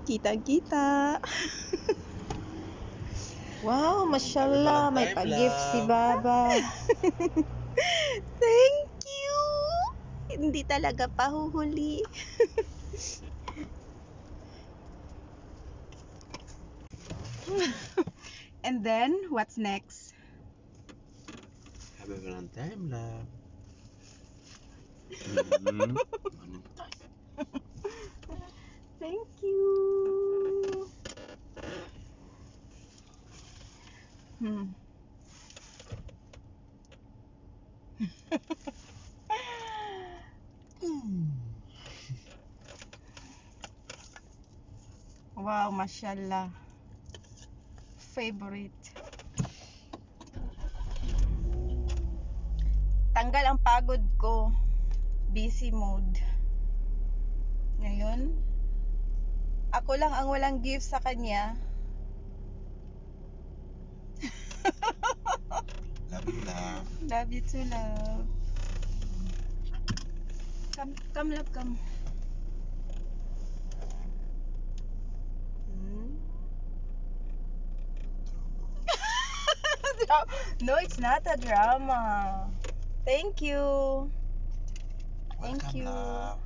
Kitang-kita. Wow, mashallah, may pa-gift si Baba. Thank you. Hindi talaga pahuhuli. And then, what's next? Happy Valentine, love. Thank you. Wow, mashallah. Favorite. Tanggal ang pagod ko. Busy mode. Ngayon, ako lang ang walang gift sa kanya. Love you, love. Love you too, love. Come, love, come. No, it's not a drama. Thank you. Thank Welcome, you. love.